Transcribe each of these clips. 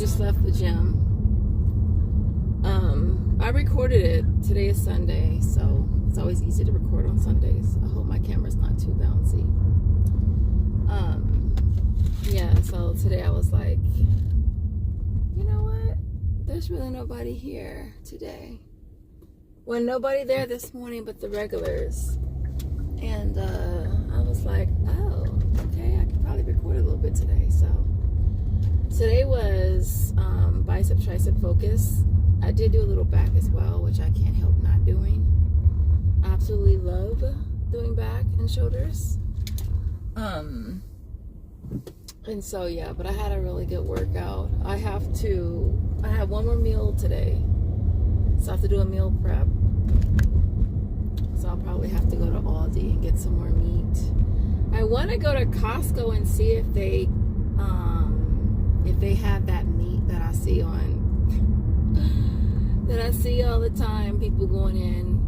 just left the gym. I recorded it. Today is Sunday, so it's always easy to record on Sundays. I hope my camera's not too bouncy. Yeah, so today I was like, you know what? There's really nobody here today. Well, nobody there this morning but the regulars. And I was like, oh, okay, I could probably record a little bit today. So today was bicep tricep focus. I did do a little back as well, which I can't help not doing. I absolutely love doing back and shoulders. And so yeah, but I had a really good workout. I have one more meal today, so I have to do a meal prep. So I'll probably have to go to Aldi and get some more meat. I want to go to Costco and see if they have that meat that I see all the time. People going in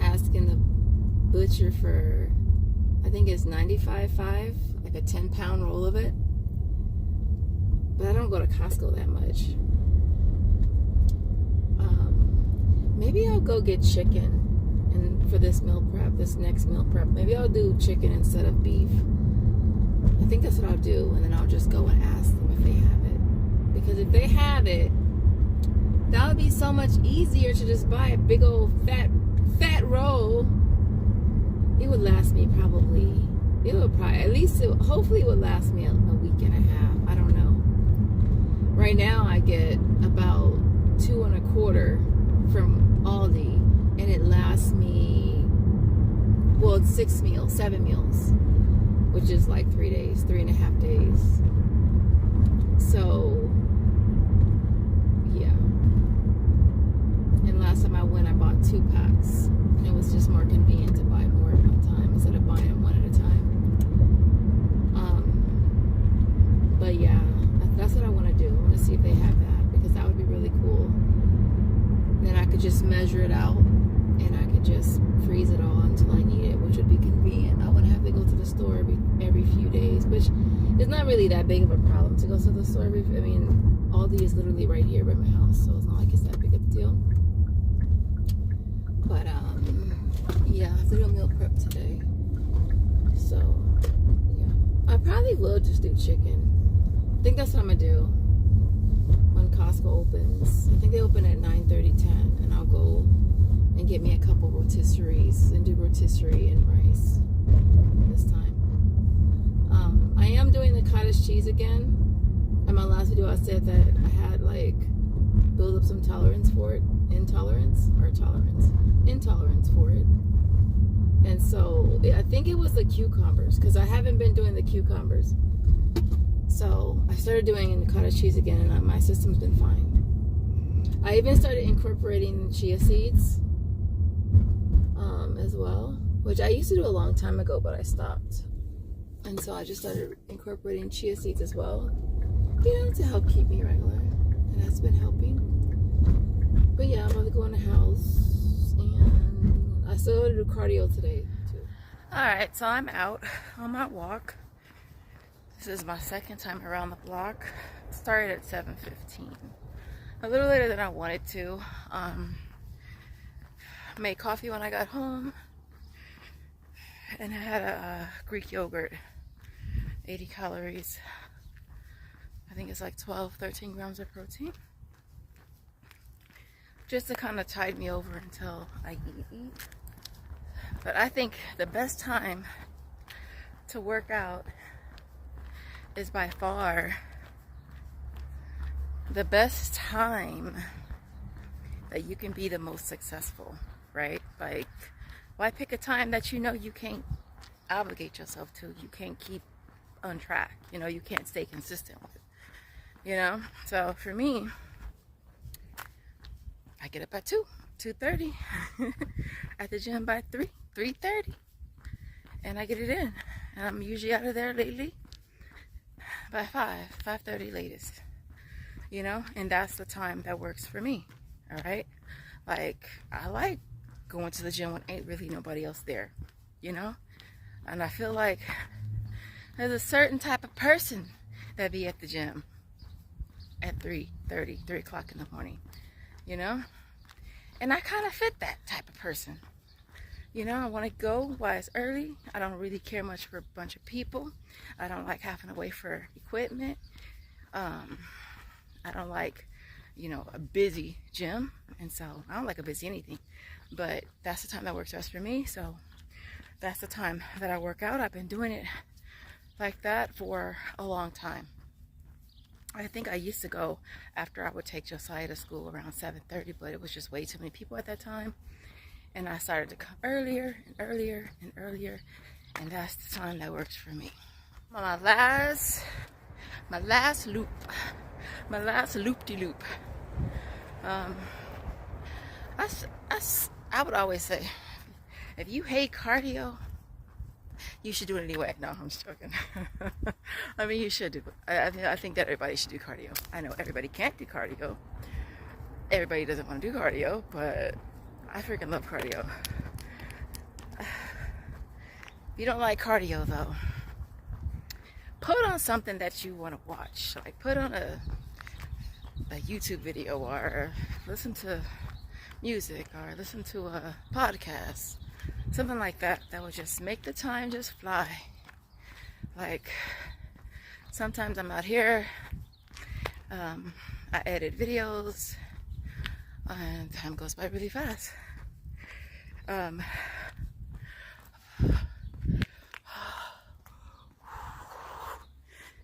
asking the butcher for, I think it's $95.5, like a 10-pound roll of it. But I don't go to Costco that much. Maybe I'll go get chicken. And for this next meal prep, maybe I'll do chicken instead of beef. I think that's what I'll do, and then I'll just go and ask them if they have it. Because if they have it, that would be so much easier to just buy a big old fat roll. It would last me hopefully it would last me a week and a half. I don't know. Right now I get about 2 1/4 from Aldi. And it lasts me, well, it's 7 meals, which is like 3 days, 3.5 days. So, yeah. And last time I went, I bought 2 packs. And it was just more convenient to buy more at one time instead of buying them one at a time. But yeah, that's what I want to do. I want to see if they have that, because that would be really cool. Then I could just measure it out. And I could just freeze it all until I need it, which would be convenient. I wouldn't have to go to the store every few days, which is not really that big of a problem to go to the store Aldi is literally right here by my house, so it's not like it's that big of a deal. But yeah, I have to do a meal prep today. So yeah, I probably will just do chicken. I think that's what I'm gonna do when Costco opens. I think they open at 9:30, 10, and I'll go and get me a couple rotisseries and do rotisserie and rice this time. I am doing the cottage cheese again. In my last video I said that I had build up some intolerance for it. And so I think it was the cucumbers, because I haven't been doing the cucumbers. So I started doing the cottage cheese again, and my system's been fine. I even started incorporating chia seeds as well, which I used to do a long time ago, but I stopped. And so I just started incorporating chia seeds as well, to help keep me regular, and that's been helping. But yeah, I'm about to go in the house, and I still got to do cardio today too. Alright, so I'm out on my walk. This is my second time around the block. Started at 7:15, a little later than I wanted to. Made coffee when I got home, and I had a Greek yogurt, 80 calories. I think it's like 13 grams of protein, just to kind of tide me over until I eat. But I think the best time to work out is by far the best time that you can be the most successful, right? Why pick a time that you can't obligate yourself to, you can't keep on track, you can't stay consistent with, So for me, I get up at 2:30, at the gym by 3:30, and I get it in. And I'm usually out of there lately by 5:30 latest, and that's the time that works for me. All right, I like going to the gym when ain't really nobody else there, and I feel like there's a certain type of person that be at the gym. at 3:30, 3 o'clock in the morning, you know? And I kind of fit that type of person. You know, I want to go while it's early. I don't really care much for a bunch of people. I don't like having to wait for equipment. I don't like, you know, a busy gym. And so I don't like a busy anything. But that's the time that works best for me. So that's the time that I work out. I've been doing it like that for a long time. I think I used to go after I would take Josiah to school around 7:30, but it was just way too many people at that time. And I started to come earlier and earlier and earlier, and that's the time that works for me. My last loop, my last loop-de-loop. I would always say, if you hate cardio, you should do it anyway. No, I'm just joking. I mean, you should do it. I think that everybody should do cardio. I know everybody can't do cardio. Everybody doesn't want to do cardio, but I freaking love cardio. If you don't like cardio, though, put on something that you want to watch. Like, put on a YouTube video, or listen to music, or listen to a podcast. Something like that will just make the time just fly. Like, sometimes I'm out here, I edit videos, and time goes by really fast.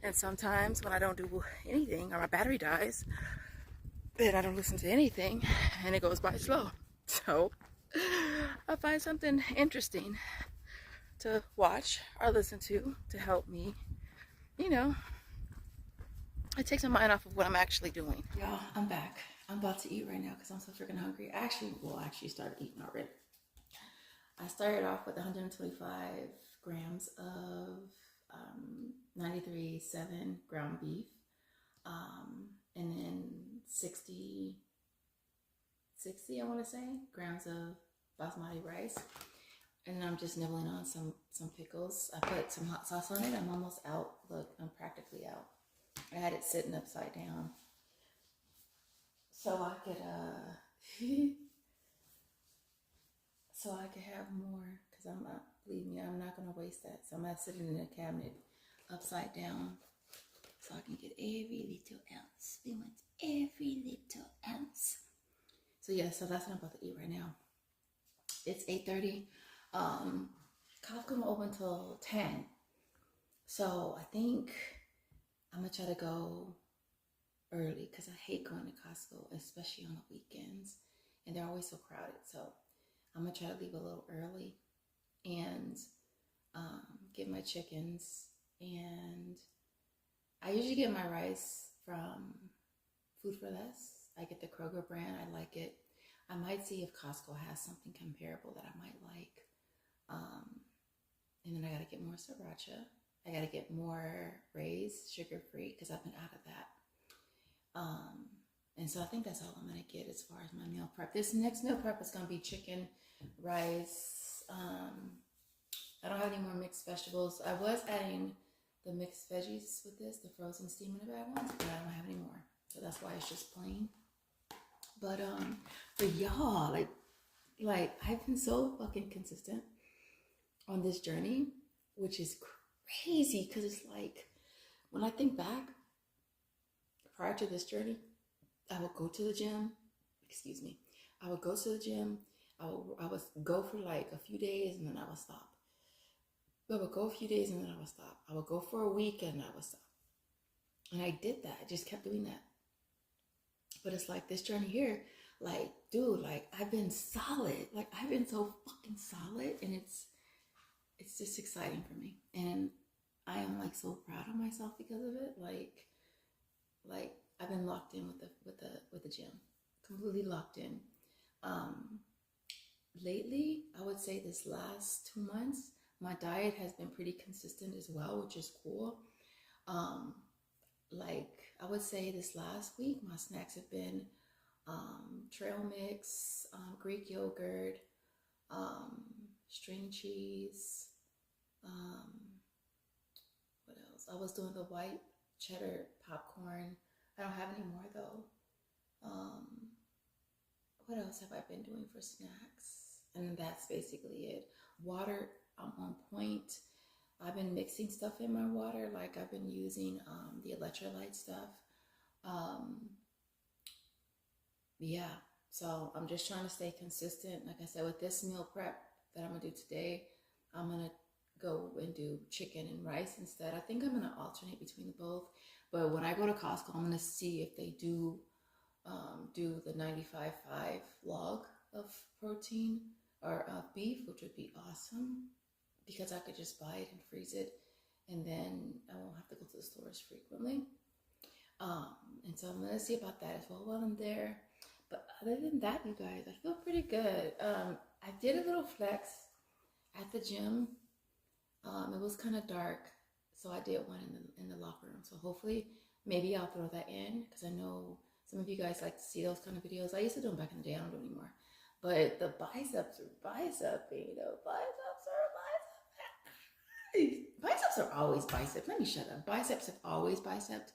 And sometimes when I don't do anything, or my battery dies, then I don't listen to anything, and it goes by slow. So I find something interesting to watch or listen to help me, you know, it takes my mind off of what I'm actually doing. Y'all, I'm back. I'm about to eat right now because I'm so freaking hungry. I actually started eating already. I started off with 125 grams of 93.7 ground beef, and then 60 I want to say grams of basmati rice, and then I'm just nibbling on some pickles. I put some hot sauce on it. I'm almost out. Look, I'm practically out. I had it sitting upside down so I could have more, because I'm not, believe me, I'm not gonna waste that. So I'm gonna sit it in a cabinet upside down so I can get every little ounce. We want every little ounce. So yeah, so that's what I'm about to eat right now. It's 8:30. Costco gonna open till 10. So I think I'm gonna try to go early, because I hate going to Costco, especially on the weekends, and they're always so crowded. So I'm gonna try to leave a little early and get my chickens. And I usually get my rice from Food for Less. I get the Kroger brand. I like it. I might see if Costco has something comparable that I might like. And then I gotta get more sriracha. I gotta get more raised, sugar-free, because I've been out of that. And so I think that's all I'm gonna get as far as my meal prep. This next meal prep is gonna be chicken, rice. I don't have any more mixed vegetables. I was adding the mixed veggies with this, the frozen steam in the bag ones, but I don't have any more. So that's why it's just plain. But y'all, like I've been so fucking consistent on this journey, which is crazy, because it's like, when I think back, prior to this journey, I would go to the gym. I would go to the gym. I would go for like a few days, and then I would stop. I would go a few days, and then I would stop. I would go for a week, and I would stop. And I did that. I just kept doing that. But it's like this journey here, like, dude, like, I've been solid. Like, I've been so fucking solid, and it's just exciting for me. And I am like so proud of myself because of it. Like I've been locked in with the gym, completely locked in. Lately, I would say this last 2 months, my diet has been pretty consistent as well, which is cool. Like I would say this last week, my snacks have been trail mix, Greek yogurt, string cheese. What else? I was doing the white cheddar popcorn I don't have any more though. What else have I been doing for snacks? And that's basically it. Water, I'm on point. I've been mixing stuff in my water. Like I've been using the electrolyte stuff. Yeah, so I'm just trying to stay consistent. Like I said, with this meal prep that I'm gonna do today, I'm gonna go and do chicken and rice instead. I think I'm gonna alternate between the both. But when I go to Costco, I'm gonna see if they do the 95.5 log of protein or of beef, which would be awesome because I could just buy it and freeze it, and then I won't have to go to the stores frequently. And so I'm gonna see about that as well while I'm there. But other than that, you guys, I feel pretty good. I did a little flex at the gym. It was kind of dark, so I did one in the locker room. So hopefully, maybe I'll throw that in because I know some of you guys like to see those kind of videos. I used to do them back in the day. I don't do them anymore. But the biceps are biceping. Biceps are always bicep. Let me shut up. Biceps have always bicepped.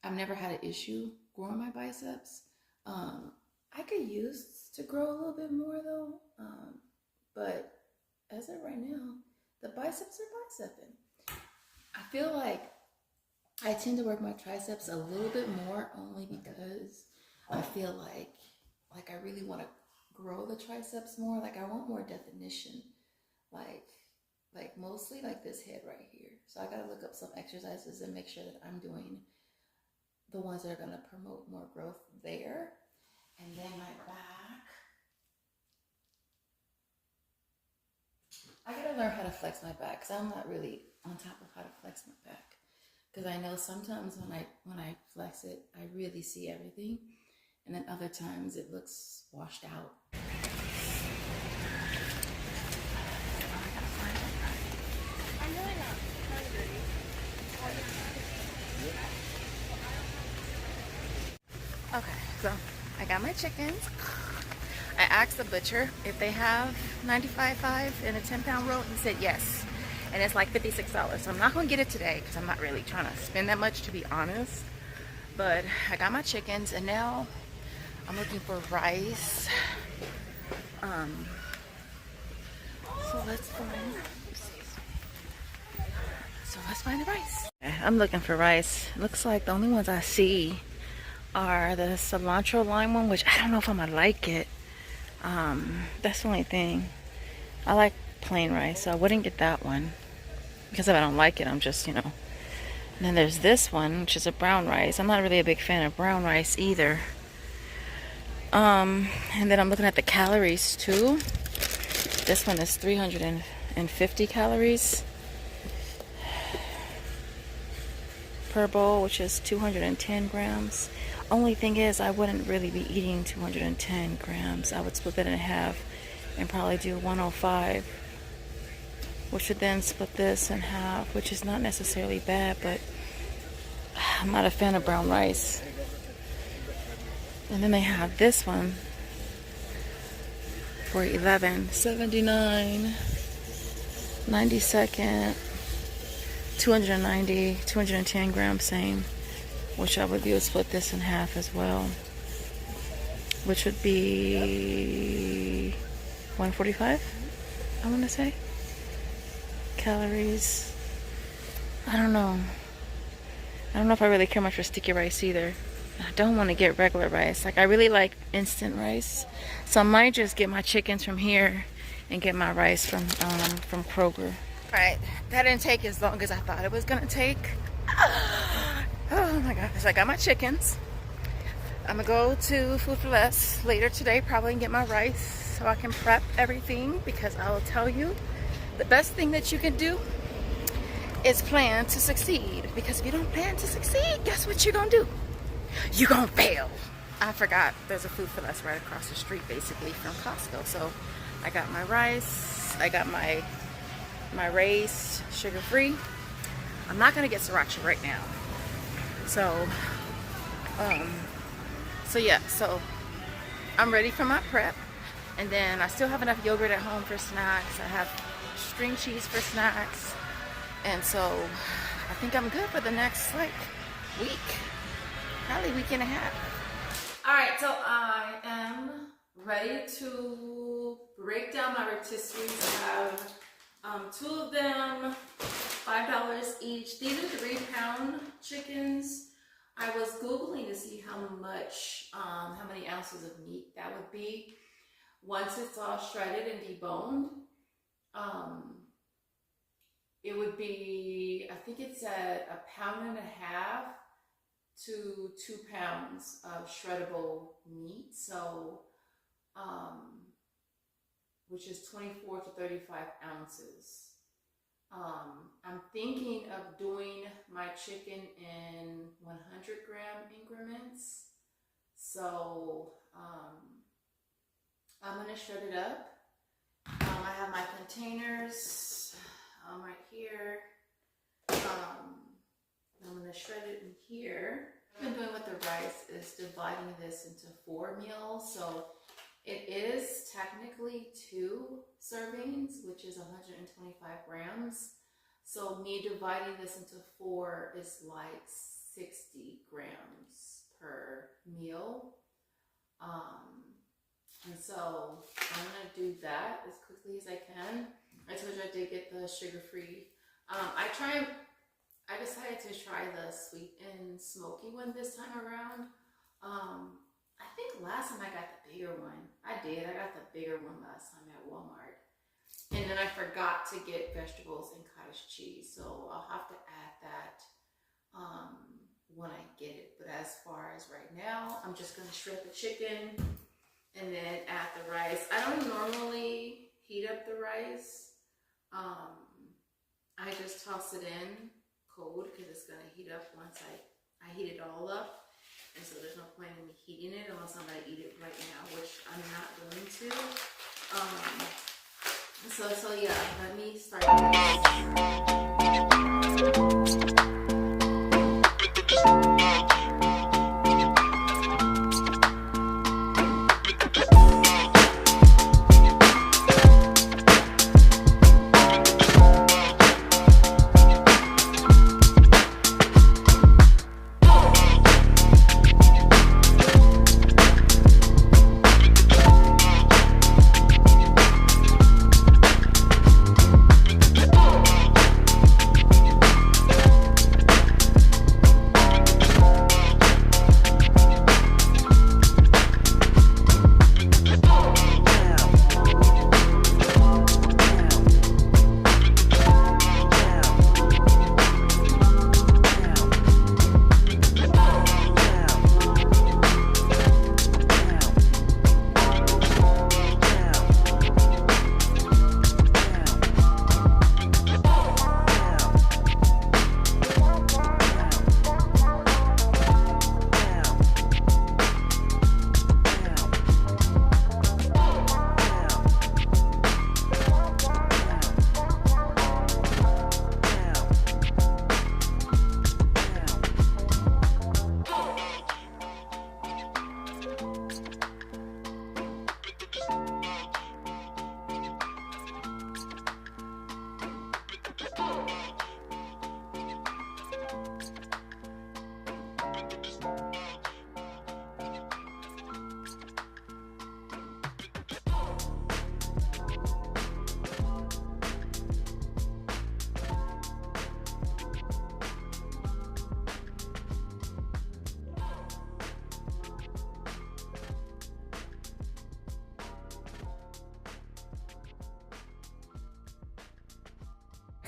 I've never had an issue growing my biceps. I could use to grow a little bit more though. But as of right now, the biceps are bicepping. I feel like I tend to work my triceps a little bit more only because I feel like I really want to grow the triceps more. Like I want more definition. Like mostly like this head right here. So I gotta look up some exercises and make sure that I'm doing the ones that are gonna promote more growth there. And then my back. I gotta learn how to flex my back because I'm not really on top of how to flex my back. Because I know sometimes when I flex it, I really see everything. And then other times it looks washed out. I'm really not hungry. Okay, so I got my chickens. I asked the butcher if they have 95.5 in a 10-pound roll. He said yes. And it's like $56. So I'm not going to get it today because I'm not really trying to spend that much, to be honest. But I got my chickens and now I'm looking for rice. So let's find the rice. I'm looking for rice. Looks like the only ones I see are the cilantro lime one, which I don't know if I'm gonna like it. That's the only thing. I like plain rice, so I wouldn't get that one because if I don't like it, I'm just, you know. And then there's this one, which is a brown rice. I'm not really a big fan of brown rice either. And then I'm looking at the calories too. This one is 350 calories per bowl, which is 210 grams. Only thing is, I wouldn't really be eating 210 grams. I would split that in half and probably do 105, which would then split this in half, which is not necessarily bad, but I'm not a fan of brown rice. And then they have this one for $11.79, 92nd, 290, 210 grams, same, which I would do is split this in half as well, which would be 145, I want to say, calories. I don't know if I really care much for sticky rice either. I don't want to get regular rice. Like, I really like instant rice, so I might just get my chickens from here and get my rice from Kroger. Alright, that didn't take as long as I thought it was gonna take. Oh my gosh, I got my chickens. I'm gonna go to Food for Less later today, probably, and get my rice so I can prep everything, because I will tell you, the best thing that you can do is plan to succeed. Because if you don't plan to succeed, guess what you're gonna do? You're gonna fail. I forgot there's a Food for Less right across the street, basically, from Costco. So I got my rice, I got my raised sugar-free. I'm not gonna get sriracha right now. So yeah, so I'm ready for my prep. And then I still have enough yogurt at home for snacks. I have string cheese for snacks. And so I think I'm good for the next, like, week. probably a week and a half. All right, so I am ready to break down my rotisseries. I have 2 of them, $5 each. These are 3-pound chickens. I was Googling to see how many ounces of meat that would be once it's all shredded and deboned. It would be, I think it said 1.5 pounds to 2 pounds of shreddable meat. So, which is 24 to 35 ounces. I'm thinking of doing my chicken in 100-gram increments. So, I'm gonna shred it up. I have my containers right here. I'm gonna shred it in here. What I've been doing with the rice is dividing this into 4 meals. So it is technically 2 servings, which is 125 grams. So me dividing this into 4 is like 60 grams per meal. And so I'm gonna do that as quickly as I can. I told you I did get the sugar-free. I decided to try the sweet and smoky one this time around. I think last time I got the bigger one. I got the bigger one last time at Walmart. And then I forgot to get vegetables and cottage cheese. So I'll have to add that when I get it. But as far as right now, I'm just gonna shred the chicken and then add the rice. I don't normally heat up the rice. I just toss it in cold because it's gonna heat up once I heat it all up. And so there's no point in me heating it unless I'm gonna eat it right now, which I'm not going to. So yeah, let me start this.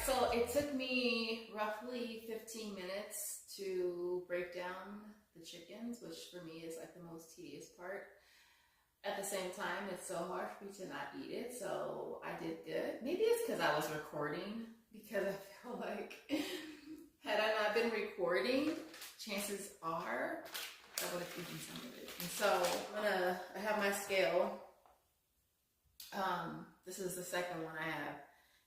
So it took me roughly 15 minutes to break down the chickens, which for me is like the most tedious part. At the same time, it's so hard for me to not eat it, so I did good. Maybe it's because I was recording, because I feel like had I not been recording, chances are I would have eaten some of it. And so I have my scale. This is the second one I have,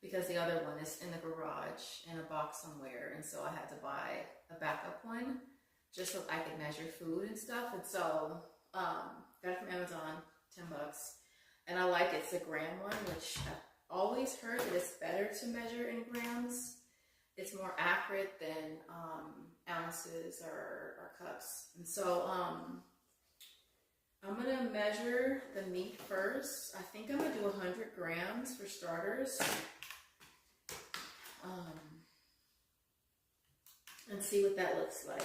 because the other one is in the garage in a box somewhere, and so I had to buy a backup one just so I could measure food and stuff. And so got it from Amazon, $10, and I like it's a gram one, which I've always heard that it's better to measure in grams it's more accurate than ounces or cups. And so I'm gonna measure the meat first. I think I'm gonna do 100 grams for starters. And see what that looks like.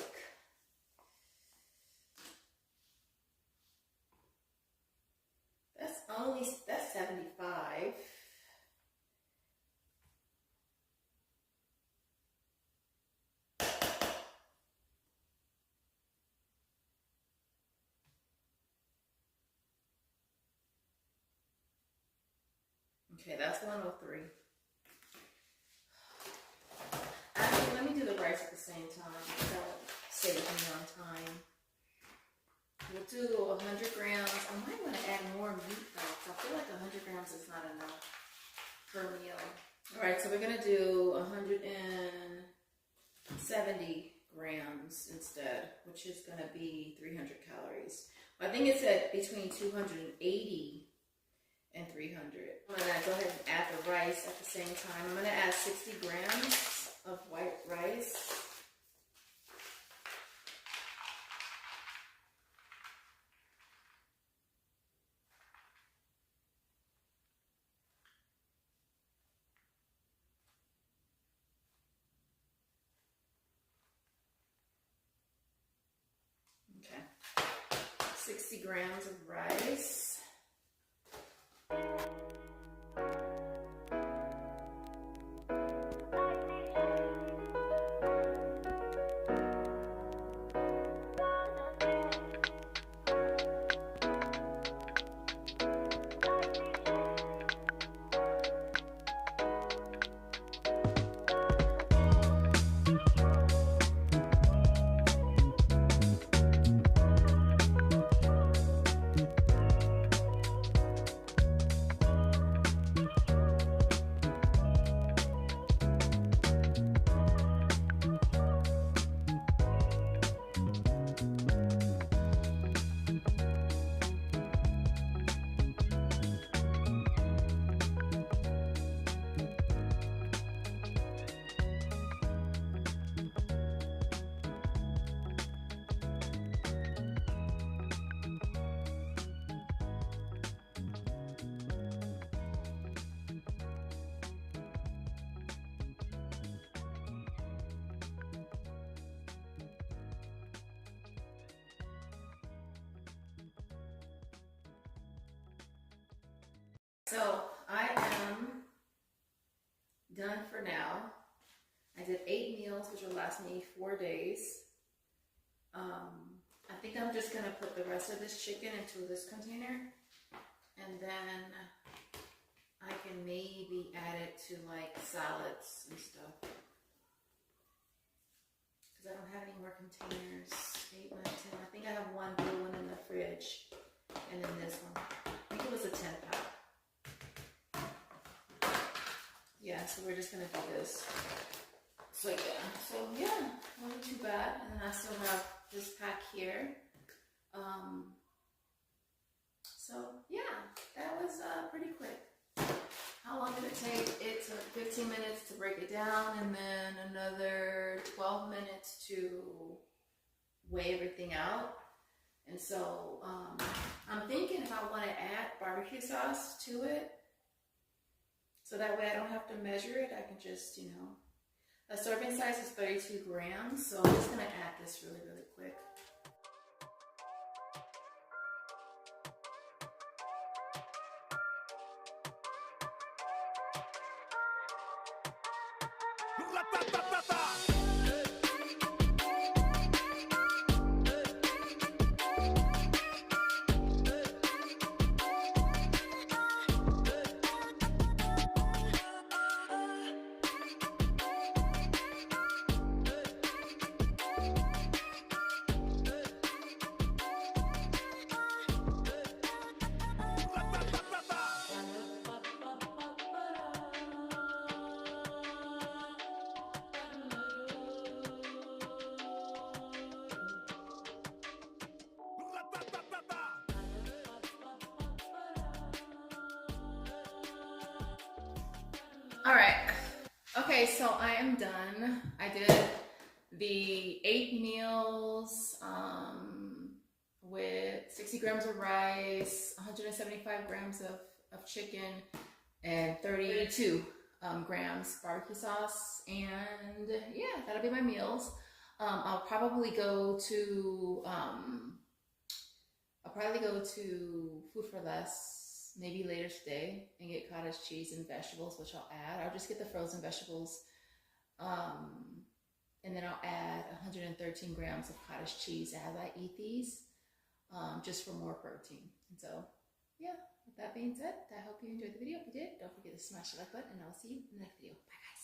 That's 75. Okay, that's 103. Actually, let me do the rice at the same time because that will save me on time. We'll do 100 grams. I might want to add more meat though, because I feel like 100 grams is not enough per meal. All right, so we're gonna do 170 grams instead, which is gonna be 300 calories. I think it's at between 280 and 300. I'm gonna go ahead and add the rice at the same time. I'm gonna add 60 grams of white rice. Okay, 60 grams of rice. So I am done for now. I did 8 meals, which will last me 4 days. I think I'm just gonna put the rest of this chicken into this container, and then I can maybe add it to like salads and stuff. Because I don't have any more containers. 8, 9, 10. I think I have one blue one in the fridge, and then this one. I think it was a 10 pack. Yeah, so we're just gonna do this. So yeah, not too bad. And then I still have this pack here. So yeah, that was pretty quick. How long did it take? It took 15 minutes to break it down, and then another 12 minutes to weigh everything out. And so I'm thinking if I want to add barbecue sauce to it, so that way I don't have to measure it. I can just, a serving size is 32 grams. So I'm just gonna add this really, really quick. All right. Okay. Okay, so I am done. I did the 8 meals with 60 grams of rice, 175 grams of chicken, and 32 grams barbecue sauce. And yeah, that'll be my meals. I'll probably go to Food for Less maybe later today and get cottage cheese and vegetables, which I'll add. I'll just get the frozen vegetables, and then I'll add 113 grams of cottage cheese as I eat these, just for more protein. And so, yeah, with that being said, I hope you enjoyed the video. If you did, don't forget to smash the like button, and I'll see you in the next video. Bye, guys.